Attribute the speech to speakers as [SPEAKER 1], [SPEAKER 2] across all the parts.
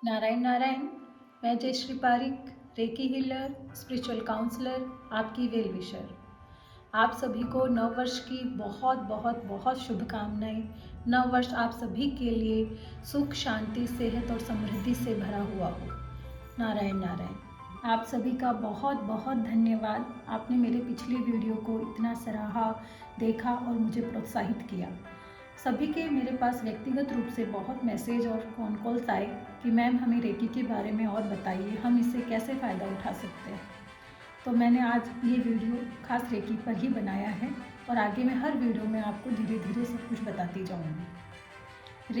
[SPEAKER 1] नारायण नारायण। मैं Jayshree Pareek, reiki healer, spiritual counsellor, आपकी well wisher. आप सभी को नव वर्ष की बहुत बहुत बहुत शुभकामनाएं। नव वर्ष आप सभी के लिए सुख, शांति, सेहत और समृद्धि से भरा हुआ हो। नारायण नारायण। आप सभी का बहुत बहुत धन्यवाद। आपने मेरे पिछले वीडियो को इतना सराहा, देखा और मुझे प्रोत्साहित किया। सभी के मेरे पास व्यक्तिगत रूप से बहुत मैसेज और फ़ोन कॉल्स आए कि मैम हमें रेकी के बारे में और बताइए, हम इससे कैसे फ़ायदा उठा सकते हैं। तो मैंने आज ये वीडियो खास रेकी पर ही बनाया है और आगे मैं हर वीडियो में आपको धीरे धीरे सब कुछ बताती जाऊंगी।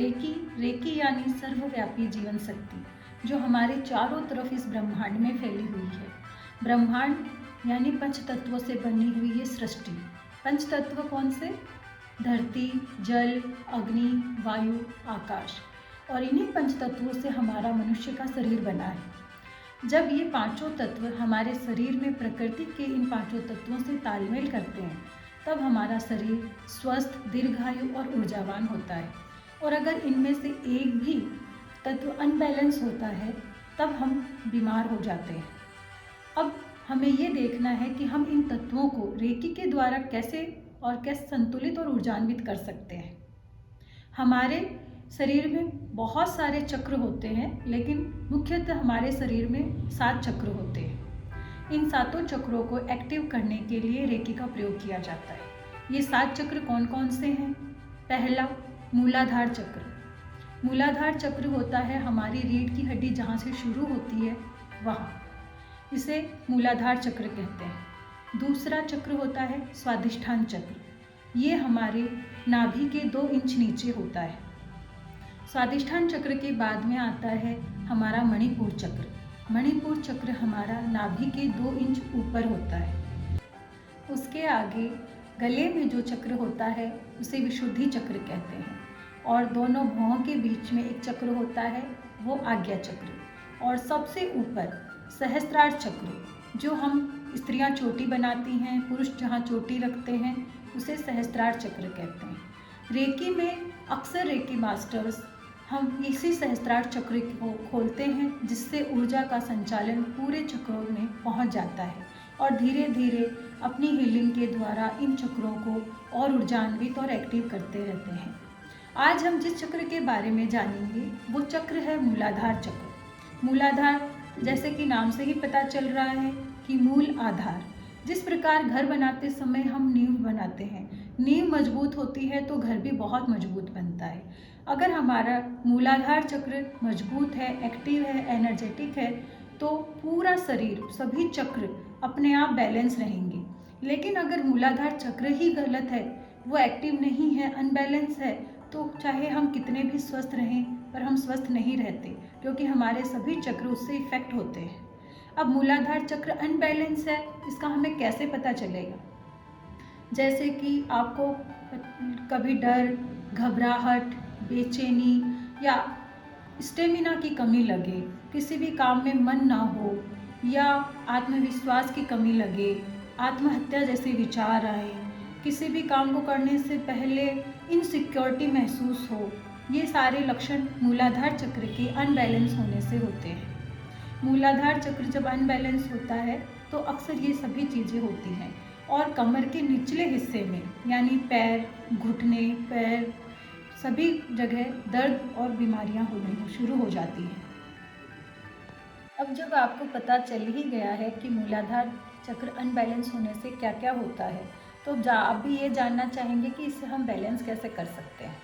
[SPEAKER 1] रेकी यानी सर्वव्यापी जीवन शक्ति, जो हमारे चारों तरफ इस ब्रह्मांड में फैली हुई है। ब्रह्मांड यानी पंच तत्वों से बनी हुई ये सृष्टि। पंच तत्व कौन से? धरती, जल, अग्नि, वायु, आकाश। और इन्हीं पंच तत्वों से हमारा मनुष्य का शरीर बना है। जब ये पांचों तत्व हमारे शरीर में प्रकृति के इन पांचों तत्वों से तालमेल करते हैं, तब हमारा शरीर स्वस्थ, दीर्घायु और ऊर्जावान होता है। और अगर इनमें से एक भी तत्व अनबैलेंस होता है, तब हम बीमार हो जाते हैं। अब हमें ये देखना है कि हम इन तत्वों को रेकी के द्वारा कैसे संतुलित और ऊर्जान्वित कर सकते हैं। हमारे शरीर में बहुत सारे चक्र होते हैं, लेकिन मुख्यतः हमारे शरीर में 7 चक्र होते हैं। इन सातों चक्रों को एक्टिव करने के लिए रेकी का प्रयोग किया जाता है। ये 7 चक्र कौन कौन से हैं? पहला, मूलाधार चक्र। मूलाधार चक्र होता है हमारी रीढ़ की हड्डी जहाँ से शुरू होती है वहाँ, इसे मूलाधार चक्र कहते हैं। दूसरा चक्र होता है स्वादिष्ठान चक्र। ये हमारे नाभि के 2 इंच नीचे होता है। स्वादिष्ठान चक्र के बाद में आता है हमारा मणिपुर चक्र। मणिपुर चक्र हमारा नाभि के 2 इंच ऊपर होता है। उसके आगे गले में जो चक्र होता है उसे विशुद्धि चक्र कहते हैं। और दोनों भौहों के बीच में एक चक्र होता है, वो आज्ञा चक्र। और सबसे ऊपर सहस्त्रार चक्र, जो हम स्त्रियां चोटी बनाती हैं, पुरुष जहाँ चोटी रखते हैं, उसे सहस्त्रार चक्र कहते हैं। रेकी में अक्सर रेकी मास्टर्स हम इसी सहस्त्रार चक्र को खोलते हैं, जिससे ऊर्जा का संचालन पूरे चक्रों में पहुंच जाता है और धीरे धीरे अपनी हीलिंग के द्वारा इन चक्रों को और ऊर्जान्वित और एक्टिव करते रहते हैं। आज हम जिस चक्र के बारे में जानेंगे वो चक्र है मूलाधार चक्र। मूलाधार, जैसे कि नाम से ही पता चल रहा है कि मूल आधार। जिस प्रकार घर बनाते समय हम नींव बनाते हैं, नींव मजबूत होती है तो घर भी बहुत मजबूत बनता है। अगर हमारा मूलाधार चक्र मजबूत है, एक्टिव है, एनर्जेटिक है, तो पूरा शरीर, सभी चक्र अपने आप बैलेंस रहेंगे। लेकिन अगर मूलाधार चक्र ही गलत है, वो एक्टिव नहीं है, अनबैलेंस है, तो चाहे हम कितने भी स्वस्थ रहें, पर हम स्वस्थ नहीं रहते, क्योंकि हमारे सभी चक्र उससे इफेक्ट होते हैं। अब मूलाधार चक्र अनबैलेंस है, इसका हमें कैसे पता चलेगा? जैसे कि आपको कभी डर, घबराहट, बेचैनी या स्टेमिना की कमी लगे, किसी भी काम में मन ना हो, या आत्मविश्वास की कमी लगे, आत्महत्या जैसे विचार आए, किसी भी काम को करने से पहले इनसिक्योरिटी महसूस हो, ये सारे लक्षण मूलाधार चक्र के अनबैलेंस होने से होते हैं। मूलाधार चक्र जब अनबैलेंस होता है तो अक्सर ये सभी चीज़ें होती हैं। और कमर के निचले हिस्से में, यानी पैर, घुटने, पैर, सभी जगह दर्द और बीमारियां होने शुरू हो जाती हैं। अब जब आपको पता चल ही गया है कि मूलाधार चक्र अनबैलेंस होने से क्या क्या होता है, तो आप भी ये जानना चाहेंगे कि इसे हम बैलेंस कैसे कर सकते हैं।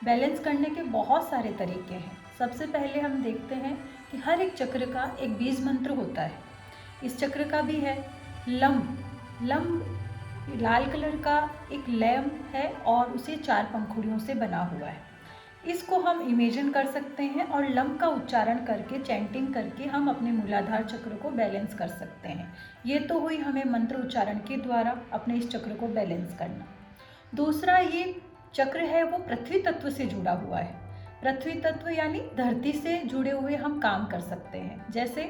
[SPEAKER 1] बैलेंस करने के बहुत सारे तरीके हैं। सबसे पहले हम देखते हैं कि हर एक चक्र का एक बीज मंत्र होता है। इस चक्र का भी है लम। लम लाल कलर का एक लैम्प है और उसे 4 पंखुड़ियों से बना हुआ है। इसको हम इमेजिन कर सकते हैं और लम का उच्चारण करके, चैंटिंग करके हम अपने मूलाधार चक्र को बैलेंस कर सकते हैं। ये तो हुई हमें मंत्र उच्चारण के द्वारा अपने इस चक्र को बैलेंस करना। दूसरा, ये चक्र है वो पृथ्वी तत्व से जुड़ा हुआ है। पृथ्वी तत्व यानी धरती से जुड़े हुए हम काम कर सकते हैं, जैसे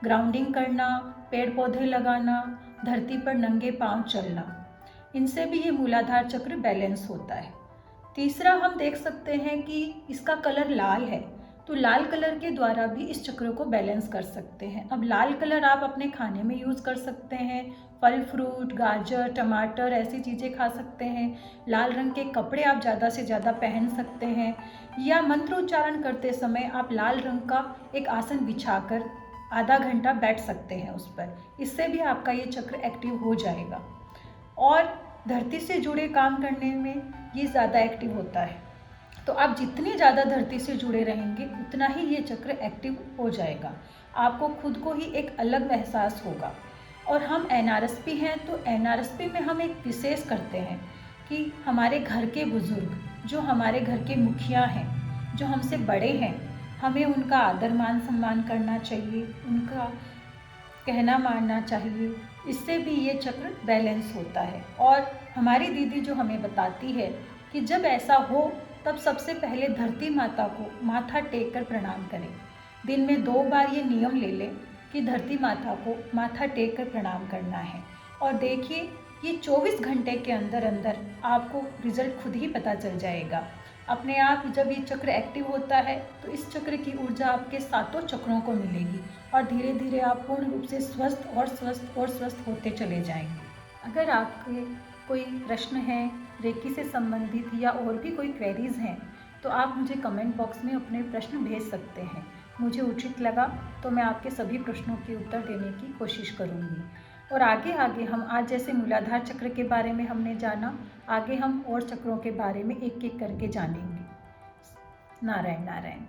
[SPEAKER 1] ग्राउंडिंग करना, पेड़ पौधे लगाना, धरती पर नंगे पांव चलना। इनसे भी ये मूलाधार चक्र बैलेंस होता है। तीसरा, हम देख सकते हैं कि इसका कलर लाल है। तो लाल कलर के द्वारा भी इस चक्र को बैलेंस कर सकते हैं। अब लाल कलर आप अपने खाने में यूज़ कर सकते हैं, फल फ्रूट, गाजर, टमाटर ऐसी चीज़ें खा सकते हैं। लाल रंग के कपड़े आप ज़्यादा से ज़्यादा पहन सकते हैं, या मंत्र उच्चारण करते समय आप लाल रंग का एक आसन बिछाकर आधा घंटा बैठ सकते हैं उस पर। इससे भी आपका ये चक्र एक्टिव हो जाएगा और धरती से जुड़े काम करने में ये ज़्यादा एक्टिव होता है। तो आप जितनी ज़्यादा धरती से जुड़े रहेंगे उतना ही ये चक्र एक्टिव हो जाएगा। आपको खुद को ही एक अलग एहसास होगा। और हम एनआरएसपी हैं, तो एनआरएसपी में हम एक विशेष करते हैं कि हमारे घर के बुज़ुर्ग, जो हमारे घर के मुखिया हैं, जो हमसे बड़े हैं, हमें उनका आदर मान सम्मान करना चाहिए, उनका कहना मानना चाहिए। इससे भी ये चक्र बैलेंस होता है। और हमारी दीदी जो हमें बताती है कि जब ऐसा हो तब सबसे पहले धरती माता को माथा टेक कर प्रणाम करें। दिन में 2 बार ये नियम ले लें कि धरती माता को माथा टेक कर प्रणाम करना है। और देखिए, ये 24 घंटे के अंदर अंदर आपको रिजल्ट खुद ही पता चल जाएगा। अपने आप जब ये चक्र एक्टिव होता है तो इस चक्र की ऊर्जा आपके 7 चक्रों को मिलेगी और धीरे धीरे आप पूर्ण रूप से स्वस्थ और स्वस्थ और स्वस्थ होते चले जाएंगे। अगर आपके कोई प्रश्न है रेकी से संबंधित या और भी कोई क्वेरीज़ हैं तो आप मुझे कमेंट बॉक्स में अपने प्रश्न भेज सकते हैं। मुझे उचित लगा तो मैं आपके सभी प्रश्नों के उत्तर देने की कोशिश करूँगी। और आगे आगे हम आज जैसे मूलाधार चक्र के बारे में हमने जाना, आगे हम और चक्रों के बारे में एक एक करके जानेंगे। नारायण नारायण।